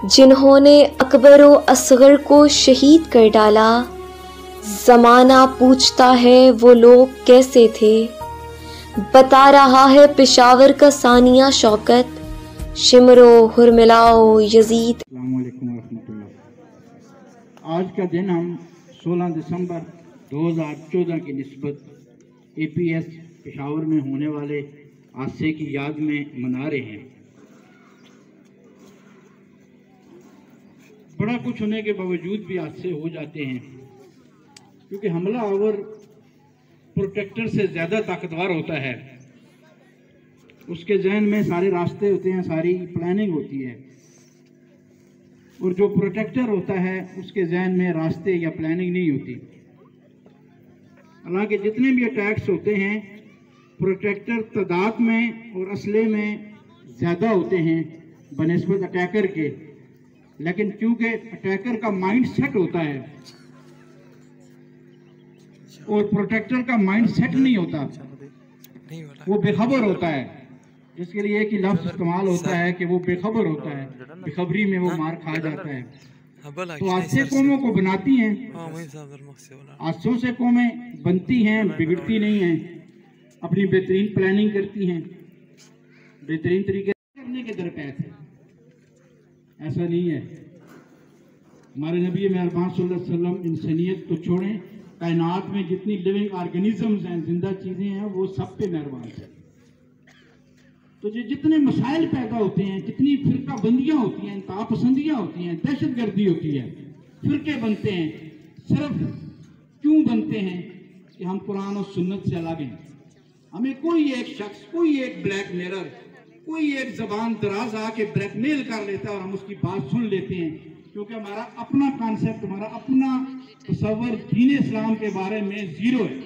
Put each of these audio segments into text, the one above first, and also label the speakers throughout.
Speaker 1: जिन्होंने अकबर व असगर को शहीद कर डाला। ज़माना पूछता है वो लोग कैसे थे, बता रहा है पेशावर का सानिया शौकत। शिमरो हुरमिलाओ यजीद।
Speaker 2: अस्सलाम वालेकुम रहमतुल्लाह। आज का दिन हम 16 दिसंबर 2014 की निस्बत APS पेशावर में होने वाले हादसे की याद में मना रहे हैं। बड़ा कुछ होने के बावजूद भी हादसे हो जाते हैं, क्योंकि हमला आवर प्रोटेक्टर से ज़्यादा ताकतवर होता है। उसके जहन में सारे रास्ते होते हैं, सारी प्लानिंग होती है, और जो प्रोटेक्टर होता है उसके जहन में रास्ते या प्लानिंग नहीं होती। हालांकि जितने भी अटैक्स होते हैं प्रोटेक्टर तादाद में और असले में ज़्यादा होते हैं बनिस्बत अटैकर के, लेकिन क्योंकि अटैकर का माइंड सेट होता है और प्रोटेक्टर का माइंड सेट नहीं होता, वो बेखबर होता है, जिसके लिए एक ही लफ्ज़ इस्तेमाल होता है कि वो बेखबर होता है, बेखबरी में वो मार खा जाता है। तो हादसे कौमों को बनाती हैं, हादसों से कौमें बनती हैं, बिगड़ती नहीं हैं, अपनी बेहतरीन प्लानिंग करती हैं, बेहतरीन तरीके करने के दरपेश है। ऐसा नहीं है। हमारे नबी मेहरबान सल्लल्लाहु अलैहि वसल्लम इंसानियत को छोड़ें, कायनात में जितनी लिविंग ऑर्गेनिजम्स हैं, जिंदा चीज़ें हैं, वो सब पे मेहरबान है। तो जितने मसाइल पैदा होते हैं, कितनी फिरका बंदियाँ होती हैं, इंतहा पसंदियाँ होती हैं, दहशत गर्दी होती है, फिरके बनते हैं, सिर्फ क्यों बनते हैं कि हम कुरान और सुन्नत से अलग हैं। हमें कोई एक शख्स, कोई एक ब्लैक मिरर, कोई एक जबान दराज आके ब्लैकमेल कर लेता है और हम उसकी बात सुन लेते हैं, क्योंकि हमारा अपना कॉन्सेप्ट, हमारा अपना तसव्वुर दीन इस्लाम के बारे में जीरो है।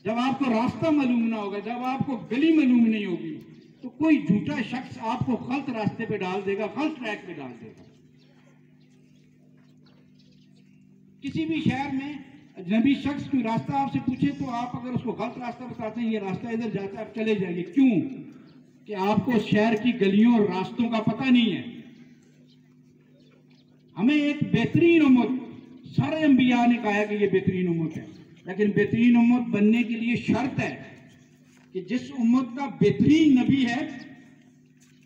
Speaker 2: जब आपको रास्ता मालूम ना होगा, जब आपको गली मालूम नहीं होगी, तो कोई झूठा शख्स आपको गलत रास्ते पे डाल देगा, गलत ट्रैक पे डाल देगा। किसी भी शहर में अजनबी शख्स कोई रास्ता आपसे पूछे तो आप अगर उसको गलत रास्ता बताते हैं, ये रास्ता इधर जाता है, आप चले जाइए। क्यों? कि आपको शहर की गलियों और रास्तों का पता नहीं है। हमें एक बेहतरीन उम्मत, सारे अंबिया ने कहा है कि ये बेहतरीन उम्मत है, लेकिन बेहतरीन उम्मत बनने के लिए शर्त है कि जिस उम्मत का बेहतरीन नबी है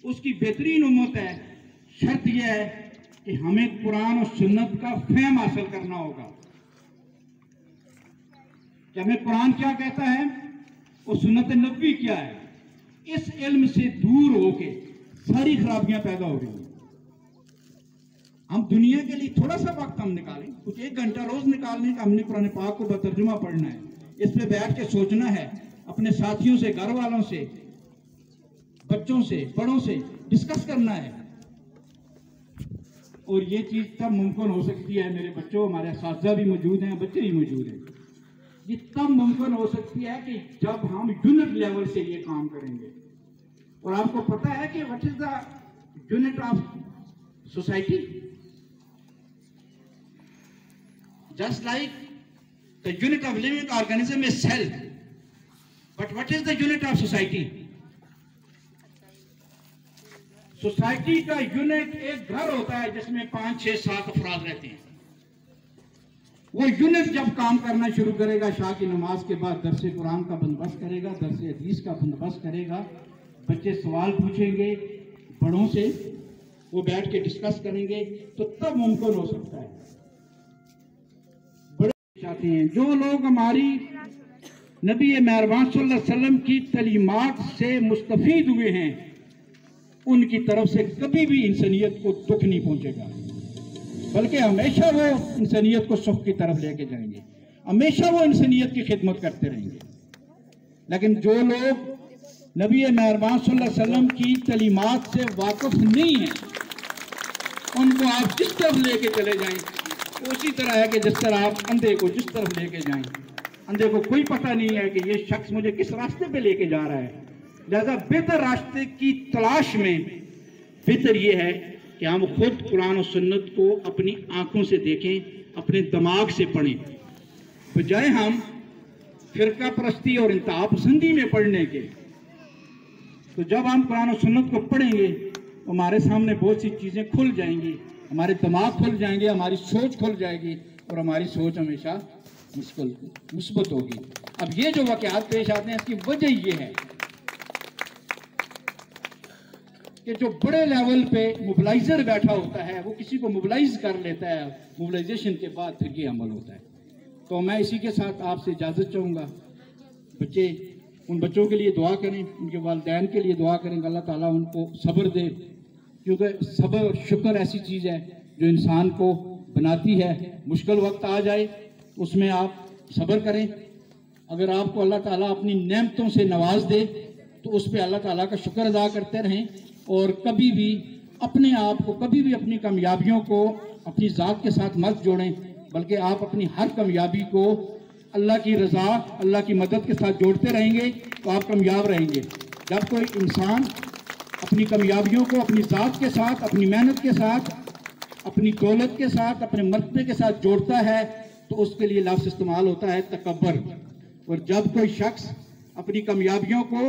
Speaker 2: उसकी बेहतरीन उम्मत है। शर्त यह है कि हमें कुरान और सुन्नत का फहम हासिल करना होगा कि हमें कुरान क्या कहता है और सुन्नत नबी क्या है। इस इल्म से दूर होके सारी खराबियां पैदा हो रही हैं। हम दुनिया के लिए थोड़ा सा वक्त हम निकालें, कुछ 1 घंटा रोज निकालने का, हमने कुरान पाक को बतर्जुमा पढ़ना है, इस पे बैठ के सोचना है, अपने साथियों से, घर वालों से, बच्चों से, बड़ों से डिस्कस करना है। और ये चीज तब मुमकिन हो सकती है, मेरे बच्चों, हमारे असातिज़ा भी मौजूद हैं, बच्चे भी मौजूद हैं, ये तब मुमकिन हो सकती है कि जब हम यूनिट लेवल से ये काम करेंगे। और आपको पता है कि what is the unit of society? Just like the unit of living organism is cell, but what is the unit of society? Society का यूनिट एक घर होता है जिसमें 5, 6, 7 अफराद रहते हैं। वो यूनिट जब काम करना शुरू करेगा, शाह की नमाज के बाद दरसे कुरान का बंदोबस्त करेगा, दरसे हदीस का बंदोबस्त करेगा, बच्चे सवाल पूछेंगे बड़ों से, वो बैठ के डिस्कस करेंगे, तो तब मुमकिन हो सकता है। चाहते हैं जो लोग हमारी नबी मेहरबान सल्लल्लाहु अलैहि वसल्लम की तलीमात से मुस्तफीद हुए हैं, उनकी तरफ से कभी भी इंसानियत को दुख नहीं पहुंचेगा, बल्कि हमेशा वो इंसानियत को सुख की तरफ लेके जाएंगे, हमेशा वो इंसानियत की खिदमत करते रहेंगे। लेकिन जो लोग नबी मेहरबान सल्लल्लाहु अलैहि वसल्लम की तलीमात से वाकिफ नहीं है, उनको आप जिस तरफ लेके चले जाएं उसी तरह है कि जिस तरह आप अंधे को जिस तरफ लेके जाएं, अंधे को कोई पता नहीं है कि ये शख्स मुझे किस रास्ते पे लेके जा रहा है। लिहाजा बेहतर रास्ते की तलाश में बेहतर ये है कि हम खुद कुरान और सुन्नत को अपनी आंखों से देखें, अपने दिमाग से पढ़ें, बजाय हम फिरका परस्ती और इंतहा पसंदी में पढ़ने के। तो जब हम कुरान और सुन्नत को पढ़ेंगे हमारे सामने बहुत सी चीज़ें खुल जाएंगी, हमारे दिमाग खुल जाएंगे, हमारी सोच खुल जाएगी और हमारी सोच हमेशा मुस्बत होगी। अब ये जो वाक़यात पेश आते हैं इसकी वजह ये है कि जो बड़े लेवल पे मोबिलाइजर बैठा होता है वो किसी को मोबिलाइज कर लेता है, मोबिलाइजेशन के बाद फिर ये अमल होता है। तो मैं इसी के साथ आपसे इजाज़त चाहूँगा। उन बच्चों के लिए दुआ करें, उनके वालिदैन के लिए दुआ करें, अल्लाह ताला उनको सब्र दे, क्योंकि सब्र और शुक्र ऐसी चीज़ है जो इंसान को बनाती है। मुश्किल वक्त आ जाए उसमें आप सब्र करें। अगर आपको अल्लाह ताला अपनी नेमतों से नवाज दे तो उस पर अल्लाह ताला का शुक्र अदा करते रहें और कभी भी अपने आप को, कभी भी अपनी कामयाबियों को अपनी ज़ात के साथ मत जोड़ें, बल्कि आप अपनी हर कामयाबी को अल्लाह की रज़ा, अल्लाह की मदद के साथ जोड़ते रहेंगे तो आप कामयाब रहेंगे। जब कोई इंसान अपनी कामयाबियों को अपनी ज़ात के साथ, अपनी मेहनत के साथ, अपनी दौलत के साथ, अपने मर्तबे के साथ जोड़ता है तो उसके लिए लफ्ज़ इस्तेमाल होता है तकब्बर। और जब कोई शख्स अपनी कामयाबियों को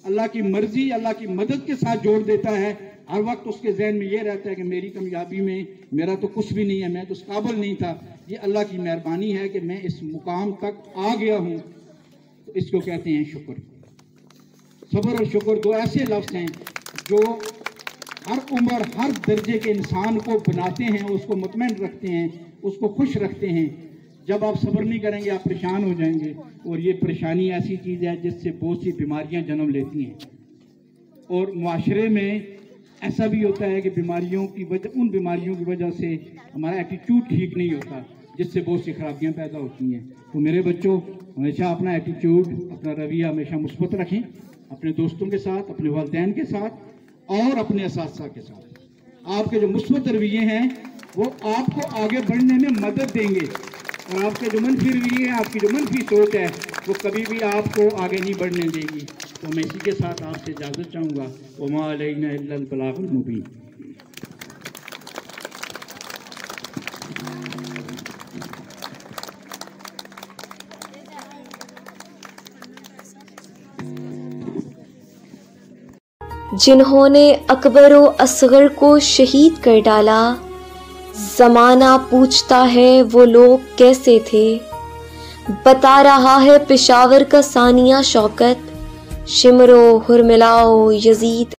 Speaker 2: अल्लाह की मर्जी, अल्लाह की मदद के साथ जोड़ देता है, हर वक्त उसके जहन में ये रहता है कि मेरी कामयाबी में मेरा तो कुछ भी नहीं है, मैं तो उस काबिल नहीं था, ये अल्लाह की मेहरबानी है कि मैं इस मुकाम तक आ गया हूँ, तो इसको कहते हैं शुक्र। सब्र और शुक्र दो ऐसे लफ्ज़ हैं जो हर उम्र, हर दर्जे के इंसान को बनाते हैं, उसको मुतमईन रखते हैं, उसको खुश रखते हैं। जब आप सब्र नहीं करेंगे आप परेशान हो जाएंगे, और ये परेशानी ऐसी चीज़ है जिससे बहुत सी बीमारियां जन्म लेती हैं। और मुआशरे में ऐसा भी होता है कि उन बीमारियों की वजह से हमारा एटीट्यूड ठीक नहीं होता, जिससे बहुत सी खराबियां पैदा होती हैं। तो मेरे बच्चों, हमेशा अपना एटीट्यूड, अपना रवैया हमेशा मुस्बत रखें, अपने दोस्तों के साथ, अपने वालिदैन के साथ और अपने असातिज़ा के साथ। आपके जो मुस्बत रवैये हैं वो आपको आगे बढ़ने में मदद देंगे, और आपके जो मनफी रवैये हैं, आपकी जो मनफी सोच है, वो कभी भी आपको आगे नहीं बढ़ने देगी। तो मैं इसी के साथ आपसे इजाज़त चाहूँगा। वमा अलैना इल्लल बलागुल मुबीन।
Speaker 1: जिन्होंने अकबर व असगर को शहीद कर डाला, ज़माना पूछता है वो लोग कैसे थे। बता रहा है पेशावर का सानिया शौकत, शिमरो हुरमिलाओ यजीद